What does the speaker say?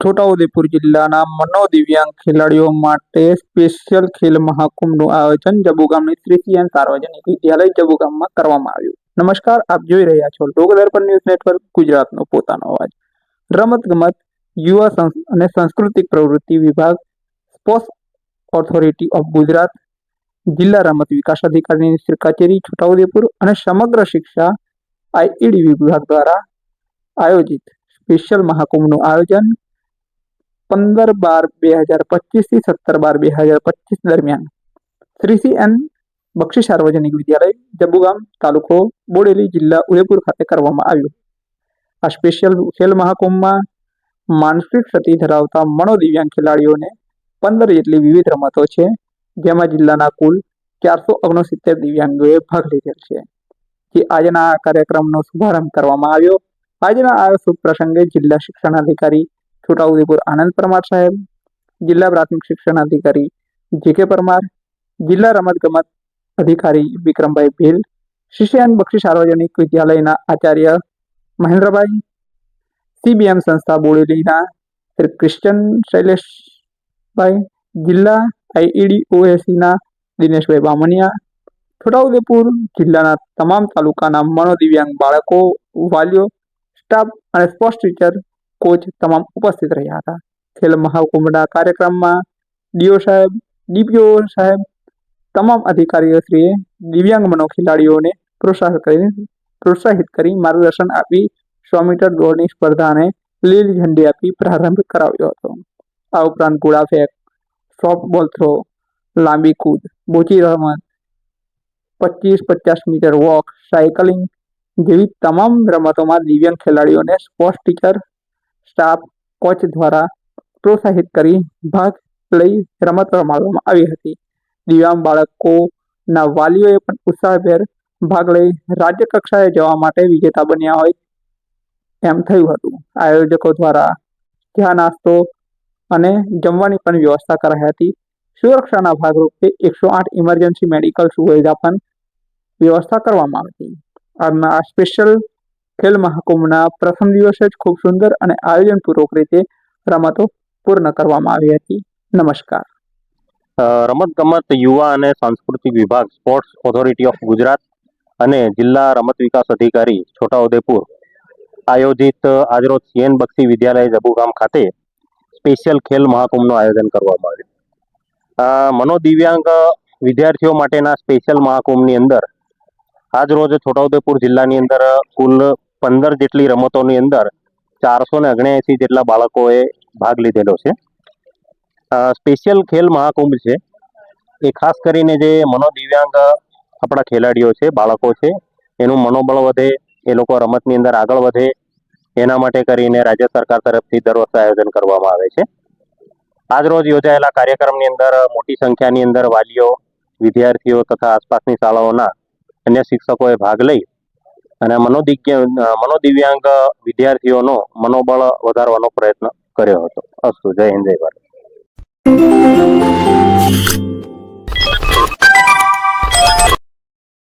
છોટાઉદેપુર જિલ્લાના મનોદિવ્યાંગ ખેલાડીઓ માટે સ્પેશિયલ ખેલ મહાકુંભનું આયોજન જબુગામની શ્રીસિયન સાર્વજનિક વિદ્યાલય જબુગામમાં કરવામાં આવ્યું. નમસ્કાર, આપ જોઈ રહ્યા છો લોકદર્પણ ન્યૂઝ નેટવર્ક, ગુજરાતનો પોતાનો અવાજ. રમતગમત, યુવા અને સાંસ્કૃતિક પ્રવૃત્તિ વિભાગ, સ્પોર્ટ્સ ઓથોરિટી ઓફ ગુજરાત, જિલ્લા રમત વિકાસ અધિકારીની કચેરી છોટાઉદેપુર અને સમગ્ર શિક્ષા આઈઈડી વિભાગ દ્વારા આયોજિત સ્પેશિયલ મહાકુંભનું આયોજન 15/12/2025 થી 17/12/2025 દરમિયાન શ્રી એન બક્ષી સાર્વજનિક વિદ્યાલય જબુગામ, તાલુકો બોડેલી, જિલ્લા ઉદયપુર ખાતે કરવામાં આવ્યું. આ સ્પેશિયલ ખેલ મહાકુંભમાં માનસિક ક્ષતિ ધરાવતા મનોદિવ્યાંગ ખેલાડીઓને 15 જેટલી વિવિધ રમતો છે, જેમાં જિલ્લાના કુલ 469 દિવ્યાંગોએ ભાગ લીધેલ છે. જે આજના આ કાર્યક્રમનો શુભારંભ કરવામાં આવ્યો. આજના આ શુભ પ્રસંગે જિલ્લા શિક્ષણાધિકારી છોટાઉદેપુર આનંદ પરમાર સાહેબ, જિલ્લા પ્રાથમિક શિક્ષણાધિકારી જે.કે. પરમાર, જિલ્લા રમતગમત અધિકારી વિક્રમભાઈ ભીલ, શ્રી એન બક્ષી સાર્વજનિક વિદ્યાલયના આચાર્ય મહેન્દ્રભાઈ, સીબીએમ સંસ્થા બોડેલીના શ્રી ક્રિશ્ચન શૈલેષભાઈ, જિલ્લા આઈઈડી ઓએસીના દિનેશભાઈ બામણિયા, છોટાઉદેપુર જિલ્લાના તમામ તાલુકાના મનોદિવ્યાંગ બાળકો, વાલીઓ, સ્ટાફ અને સ્પોર્ટ્સ ટીચર, કોચ તમામ ઉપસ્થિત રહ્યા હતા. ખેલ મહાકુંભના કાર્યક્રમમાં ડીઓ સાહેબ, ડીપીઓ સાહેબ, તમામ અધિકારીઓશ્રીએ દિવ્યાંગ મનો ખેલાડીઓને પ્રોત્સાહિત કરી માર્ગદર્શન આપી 100 મીટર દોડની સ્પર્ધાને લીલી ઝંડી આપી પ્રારંભ કરાવ્યો હતો. આ ઉપરાંત ગોળા ફેંક, સોફ્ટબોલ થ્રો, લાંબી કૂદ, બોચી રમત, 25-50 મીટર વોક, સાયકલિંગ જેવી તમામ રમતોમાં દિવ્યાંગ ખેલાડીઓને સ્પોર્ટ્સ ટીચર, સ્ટાફ, કોચ દ્વારા પ્રોત્સાહિત કરી ભાગ લઈ રમત રમાડવામાં આવી હતી. દિવ્યાંગ બાળકોના વાલીઓએ પણ ઉત્સાહભેર ભાગ લઈ રાજ્ય કક્ષાએ જવા માટે વિજેતા બન્યા હોય એમ થયું હતું. આયોજકો દ્વારા ચા, નાસ્તો અને જમવાની પણ વ્યવસ્થા કરાઈ હતી. સુરક્ષાના ભાગરૂપે 108 ઇમરજન્સી મેડિકલ સુવિધા પણ વ્યવસ્થા કરવામાં આવી હતી. આજના આ સ્પેશિયલ ખેલ મહાકુંભના પ્રથમ દિવસે જ ખૂબ સુંદર અને આયોજનપૂર્વક રીતે રમતો પૂર્ણ કરવામાં આવી હતી. નમસ્કાર. રમતગમત, યુવા અને સાંસ્કૃતિક વિભાગ, સ્પોર્ટ્સ ઓથોરિટી ઓફ ગુજરાત અને જિલ્લા રમત વિકાસ અધિકારી છોટાઉદેપુર આયોજિત આજરોજ સીએન બક્ષી વિદ્યાલય જબુગામ ખાતે સ્પેશિયલ ખેલ મહાકુંભનું આયોજન કરવામાં આવ્યું. મનોદિવ્યાંગ વિદ્યાર્થીઓ માટેના સ્પેશિયલ મહાકુંભની અંદર આજરોજ છોટાઉદેપુર જિલ્લાની અંદર કુલ 15 જેટલી રમતોની અંદર 479 જેટલા બાળકોએ ભાગ લીધેલો છે. સ્પેશિયલ ખેલ મહાકુંભ છે એ ખાસ કરીને જે મનોદિવ્યાંગ આપણા ખેલાડીઓ છે, બાળકો છે, એનું મનોબળ વધે, એ લોકો રમતની અંદર આગળ વધે, એના માટે કરીને રાજ્ય સરકાર તરફથી દર વર્ષે આયોજન કરવામાં આવે છે. આજરોજ યોજાયેલા કાર્યક્રમની અંદર મોટી સંખ્યાની અંદર વાલીઓ, વિદ્યાર્થીઓ તથા આસપાસની શાળાઓના અન્ય શિક્ષકોએ ભાગ લઈ અને મનોદિવ્યાંગ વિદ્યાર્થીઓનો મનોબળ વધારવાનો પ્રયત્ન કર્યો હતો. અસ્તુ. જય હિન્દ, જય ભારત.